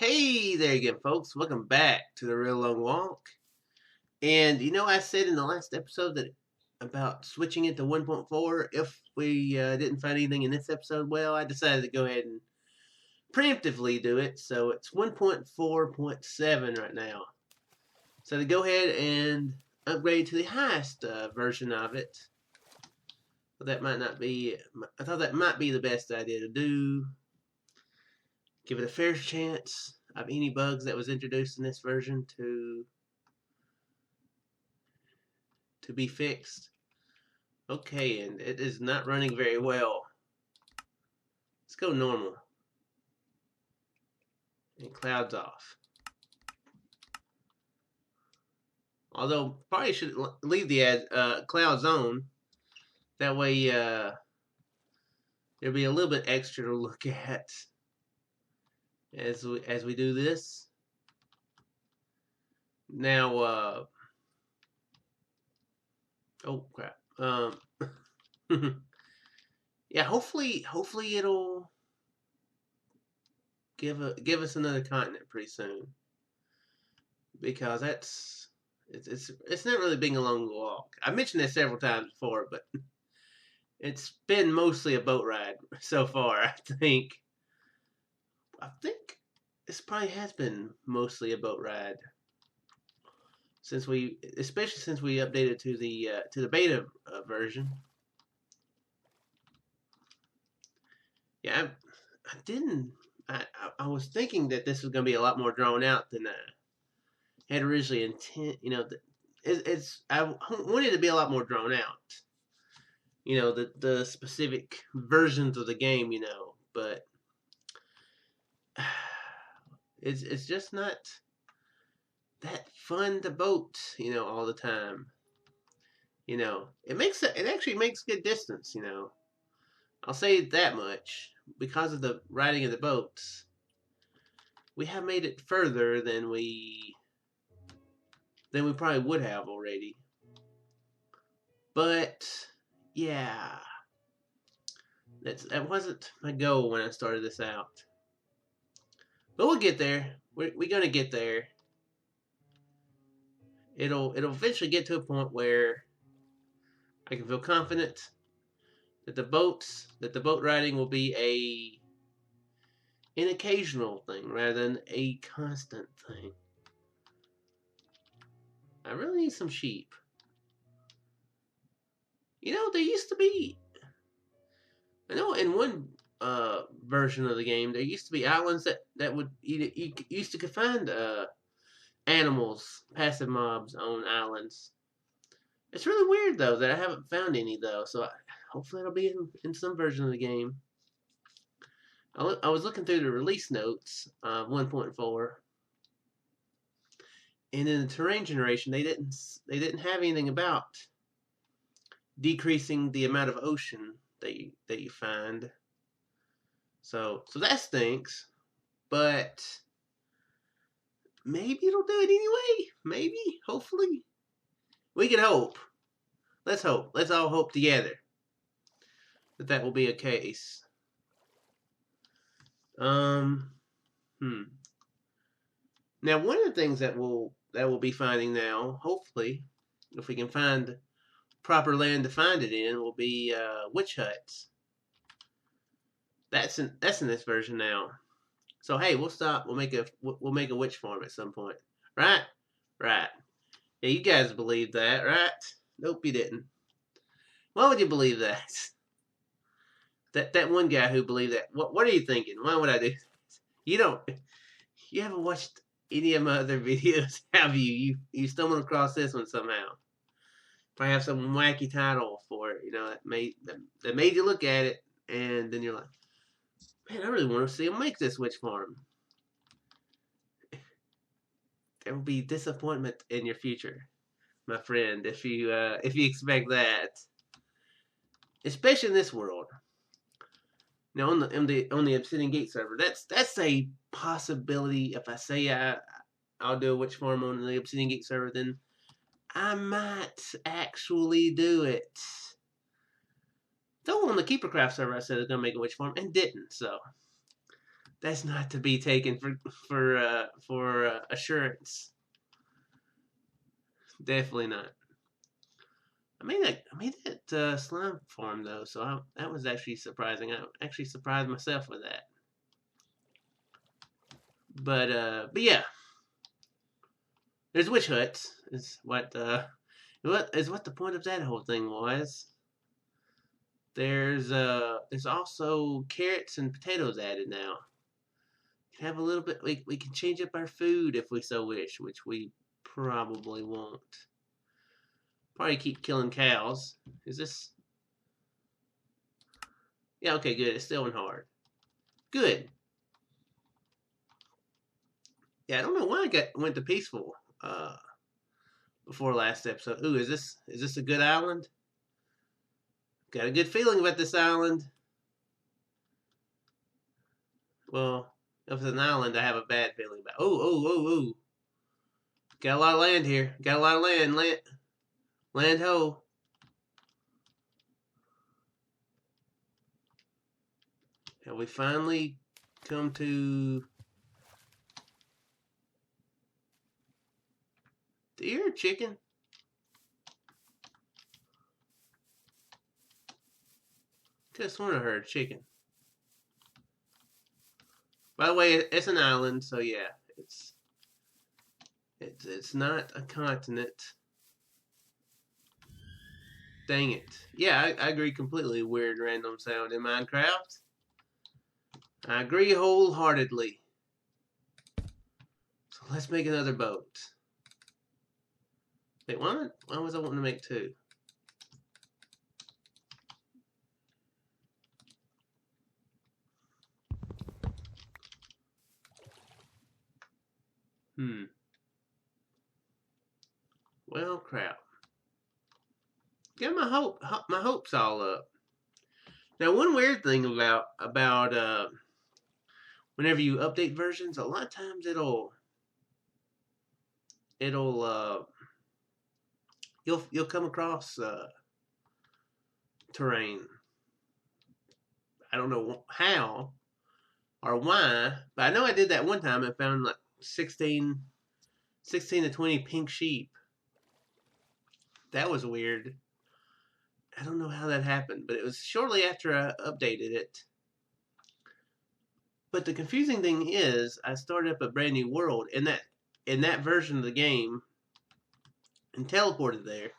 Hey there again, folks. Welcome back to the Real Long Walk. And I said in the last episode that about switching it to 1.4 if we didn't find anything in this episode. Well, I decided to go ahead and preemptively do it. So it's 1.4.7 right now. So to go ahead and upgrade to the highest version of it. But that might not be, I thought that might be the best idea to do. Give it a fair chance of any bugs that was introduced in this version to be fixed. Okay, and it is not running very well. Let's go normal. And clouds off. Although, probably should leave the clouds on. That way, there'll be a little bit extra to look at as we do this. Now, oh crap. Yeah, hopefully it'll give us another continent pretty soon, because it's not really being a long walk. I mentioned this several times before, but it's been mostly a boat ride so far. I think this probably has been mostly a boat ride especially since we updated to the beta version. Yeah, I was thinking that this was going to be a lot more drawn out than I had originally intent. I wanted it to be a lot more drawn out. The specific versions of the game. But it's just not that fun to boat. All the time. It actually makes good distance. I'll say that much. Because of the riding of the boats, we have made it further than we probably would have already. But yeah, that wasn't my goal when I started this out. But we'll get there. We're gonna get there. It'll eventually get to a point where I can feel confident that the boat riding will be an occasional thing rather than a constant thing. I really need some sheep. There used to be, I know in one version of the game, there used to be islands that would, you used to find animals, passive mobs on islands. It's really weird, though, that I haven't found any, though, so hopefully it'll be in some version of the game. I was looking through the release notes of 1.4, and in the terrain generation, they didn't have anything about decreasing the amount of ocean that you find. So that stinks, but maybe it'll do it anyway. Maybe, hopefully, we can hope. Let's hope. Let's all hope together that will be a case. Now, one of the things that we'll be finding now, hopefully, if we can find proper land to find it in, will be witch huts. That's in this version now. So hey, we'll stop. We'll make a witch farm at some point, right? Right. Yeah, you guys believe that, right? Nope, you didn't. Why would you believe that? That one guy who believed that. What are you thinking? Why would I do that? You haven't watched any of my other videos, have you? You stumbled across this one somehow. Probably have some wacky title for it, that made you look at it, and then you're like, man, I really want to see him make this witch farm. There will be disappointment in your future, my friend, if you expect that. Especially in this world. Now on the Obsidian Gate server, that's a possibility. If I say I'll do a witch farm on the Obsidian Gate server, then I might actually do it. Though on the KeeperCraft server, I said I was gonna make a witch farm and didn't. So That's not to be taken for assurance. Definitely not. I made that slime farm though, so that was actually surprising. I actually surprised myself with that. But yeah, there's witch huts. Is what the point of that whole thing was. There's also carrots and potatoes added now. Have a little bit. We can change up our food if we so wish, which we probably won't. Probably keep killing cows. Is this? Yeah, okay, good. It's still in hard. Good. Yeah, I don't know why I went to peaceful before last episode. Ooh, is this a good island? Got a good feeling about this island. Well, if it's an island, I have a bad feeling about. Oh. Got a lot of land here. Got a lot of land. Land ho. Have we finally come to deer or chicken? Could have sworn I heard chicken. By the way, it's an island, so yeah, it's not a continent. Dang it. Yeah, I agree completely. Weird random sound in Minecraft. I agree wholeheartedly. So let's make another boat. Wait, why was I wanting to make two? Well, crap. Get my hopes all up. Now, one weird thing about whenever you update versions, a lot of times it'll you'll come across terrain. I don't know how or why, but I know I did that one time and found like 16 to 20 pink sheep. That was weird. I don't know how that happened, but it was shortly after I updated it. But the confusing thing is, I started up a brand new world in that version of the game and teleported there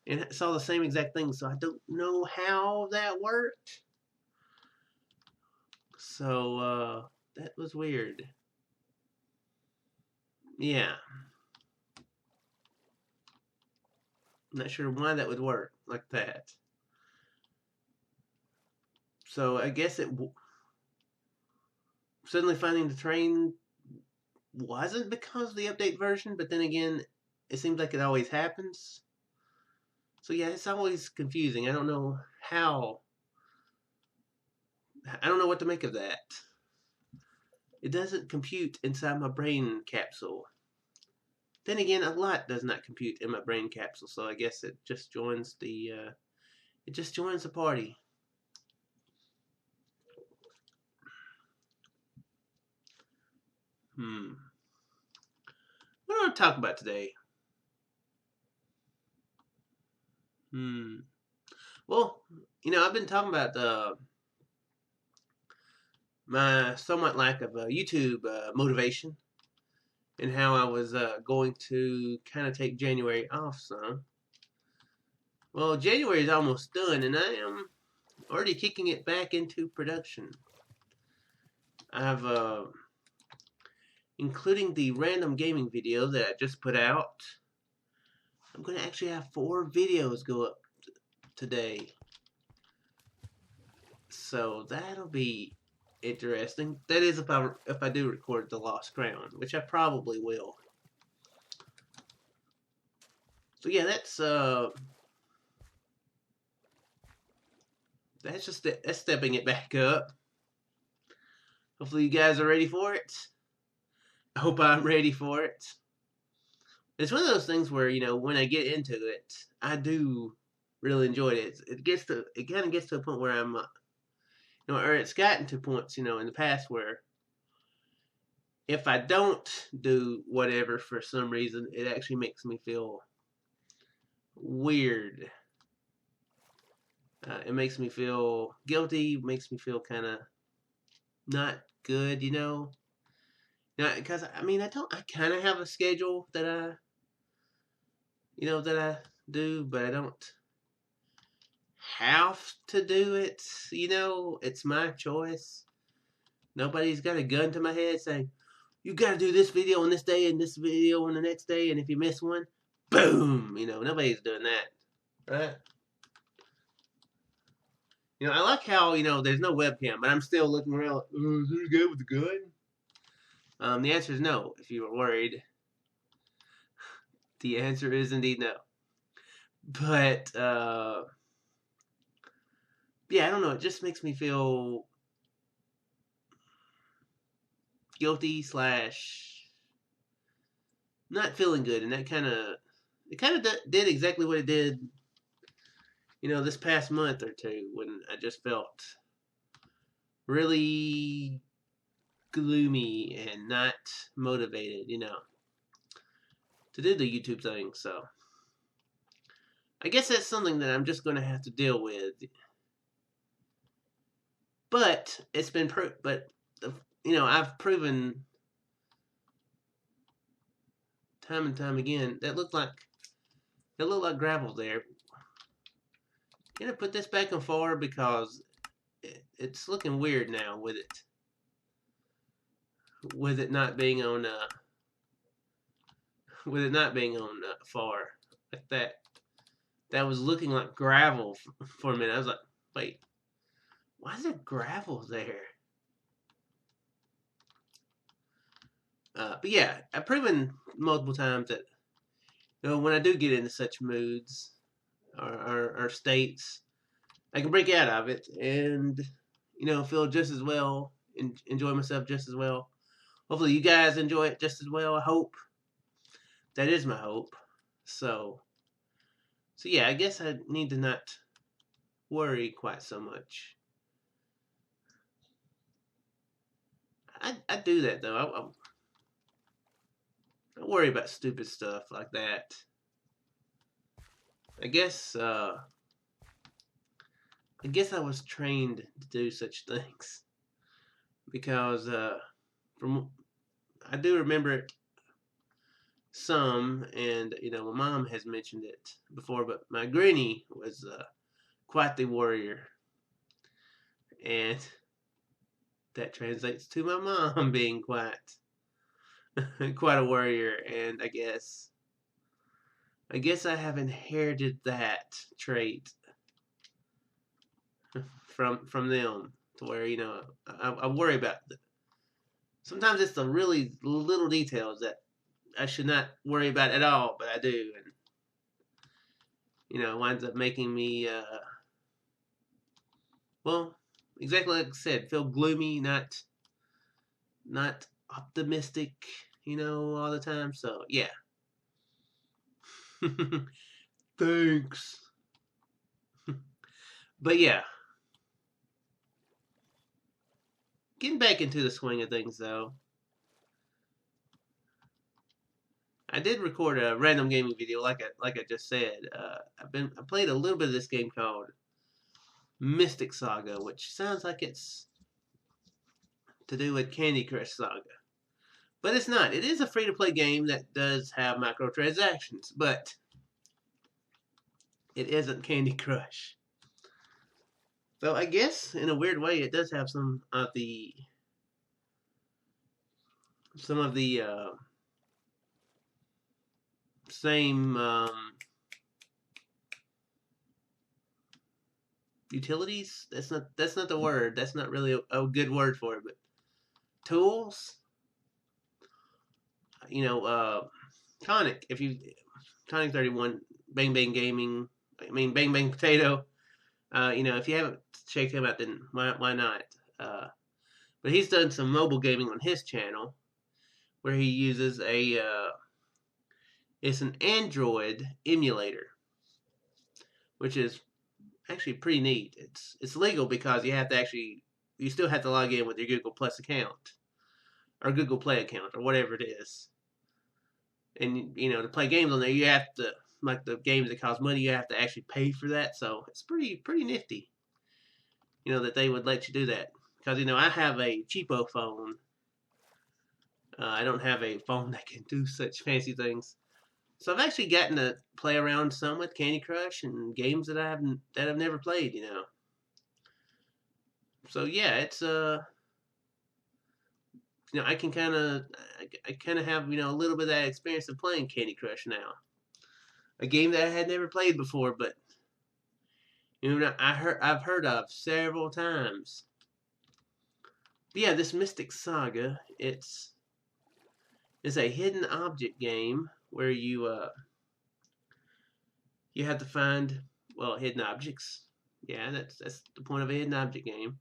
and saw the same exact thing. So I don't know how that worked. So that was weird. Yeah. I'm not sure why that would work like that. So I guess suddenly finding the train wasn't because of the update version, but then again, it seems like it always happens. So yeah, it's always confusing. I don't know what to make of that. It doesn't compute inside my brain capsule. Then again, a lot does not compute in my brain capsule, so I guess it just joins the party. What do I want to talk about today? Well, I've been talking about my somewhat lack of YouTube motivation and how I was going to kind of take January off some. Well, January is almost done, and I am already kicking it back into production. I've including the random gaming video that I just put out. I'm going to actually have 4 videos go up today. So that'll be interesting. That is if I do record the Lost Crown, which I probably will. So yeah, that's just that's stepping it back up. Hopefully you guys are ready for it. I hope I'm ready for it. It's one of those things where, when I get into it, I do really enjoy it. It kind of gets to a point where I'm or it's gotten to points, in the past where if I don't do whatever for some reason, it actually makes me feel weird. It makes me feel guilty, makes me feel kind of not good, you know? Because I mean, I kind of have a schedule that I do, but I don't have to do it, you know? It's my choice. Nobody's got a gun to my head saying, you got to do this video on this day and this video on the next day, and if you miss one, boom! You know, nobody's doing that, right? You know, I like how, there's no webcam, but I'm still looking around like, oh, is there a guy with a gun? The answer is no, if you were worried. The answer is indeed no. But, yeah, I don't know, it just makes me feel guilty / not feeling good, and it kind of did exactly what it did, this past month or two, when I just felt really gloomy and not motivated, to do the YouTube thing. So I guess that's something that I'm just going to have to deal with. But it's been I've proven time and time again that looked like gravel there. Gonna put this back and forward because it's looking weird now with it not being on far like that. That was looking like gravel for a minute. I was like, wait, why is there gravel there? But yeah, I've proven multiple times that when I do get into such moods or states, I can break out of it and feel just as well, enjoy myself just as well. Hopefully, you guys enjoy it just as well. I hope. That is my hope. So yeah, I guess I need to not worry quite so much. I do that though. I worry about stupid stuff like that. I guess I was trained to do such things because I do remember it some, and my mom has mentioned it before, but my granny was quite the warrior, and that translates to my mom being quite a warrior, and I guess I have inherited that trait from them, to where I worry about sometimes it's the really little details that I should not worry about at all, but I do, and it winds up making me well, exactly like I said, feel gloomy, not optimistic, all the time. So yeah. Thanks. But yeah. Getting back into the swing of things though. I did record a random gaming video like I just said. I played a little bit of this game called Mystic Saga, which sounds like it's to do with Candy Crush Saga. But it's not. It is a free-to-play game that does have microtransactions, but it isn't Candy Crush. So I guess, in a weird way, it does have some of the same utilities. That's not the word. That's not really a good word for it, but tools. Tonic. Tonic 31, Bang Bang Gaming. I mean Bang Bang Potato. If you haven't checked him out, then why not? But he's done some mobile gaming on his channel, where he uses it's an Android emulator, which is actually pretty neat. It's legal because you still have to log in with your Google Plus account. or Google Play account or whatever it is. And to play games on there, you have to, like the games that cost money, you have to actually pay for that. So it's pretty nifty, that they would let you do that. Because I have a cheapo phone. I don't have a phone that can do such fancy things. So I've actually gotten to play around some with Candy Crush and games that I've never played. So yeah, it's I can kind of have a little bit of that experience of playing Candy Crush now, a game that I had never played before, but I've heard of several times. But yeah, this Mystic Saga, it's a hidden object game where you have to find hidden objects. Yeah, that's the point of a hidden object game.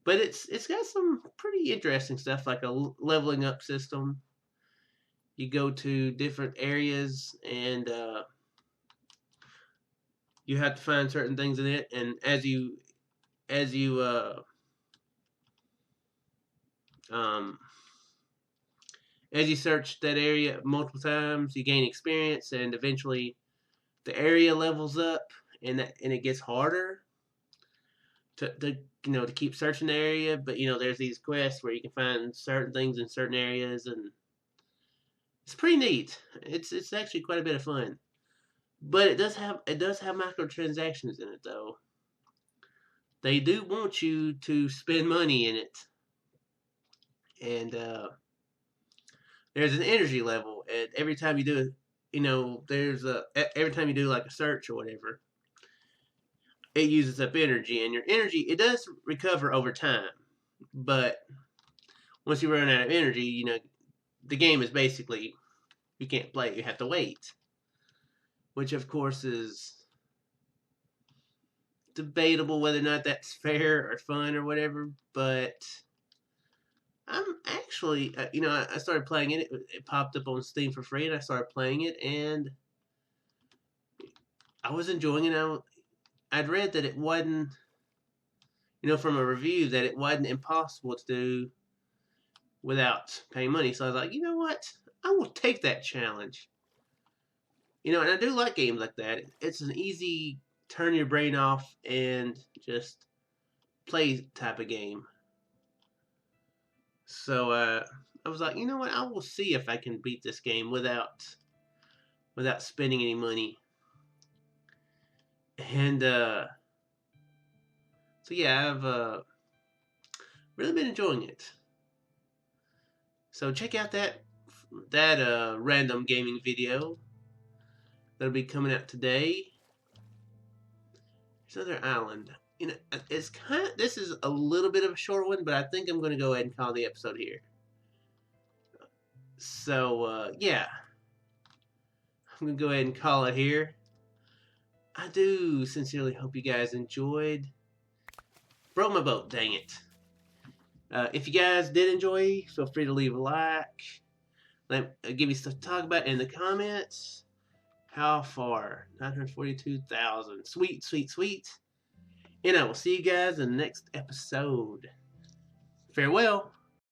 But it's got some pretty interesting stuff, like a leveling up system. You go to different areas and you have to find certain things in it, and as you search that area multiple times, you gain experience, and eventually the area levels up, and it gets harder to keep searching the area. But there's these quests where you can find certain things in certain areas, and it's pretty neat. It's actually quite a bit of fun. But it does have microtransactions in it, though. They do want you to spend money in it, and there's an energy level, and every time you do every time you do like a search or whatever, it uses up energy, and your energy, it does recover over time, but once you run out of energy, the game is basically, you can't play it, you have to wait, which of course is debatable whether or not that's fair or fun or whatever. But I'm actually, I started playing it. It popped up on Steam for free, and I started playing it, and I was enjoying it. I'd read that it wasn't, from a review, that it wasn't impossible to do without paying money. So I was like, you know what? I will take that challenge. And I do like games like that. It's an easy turn your brain off and just play type of game. So I was like, you know what? I will see if I can beat this game without spending any money. And so yeah, I've really been enjoying it. So check out that random gaming video that'll be coming out today. There's another island. It's this is a little bit of a short one, but I think I'm going to go ahead and call the episode here. So yeah, I'm going to go ahead and call it here. I do sincerely hope you guys enjoyed. Broke my boat, dang it. If you guys did enjoy, feel free to leave a like. Give me stuff to talk about in the comments. How far? 942,000. Sweet, sweet, sweet. And I will see you guys in the next episode. Farewell.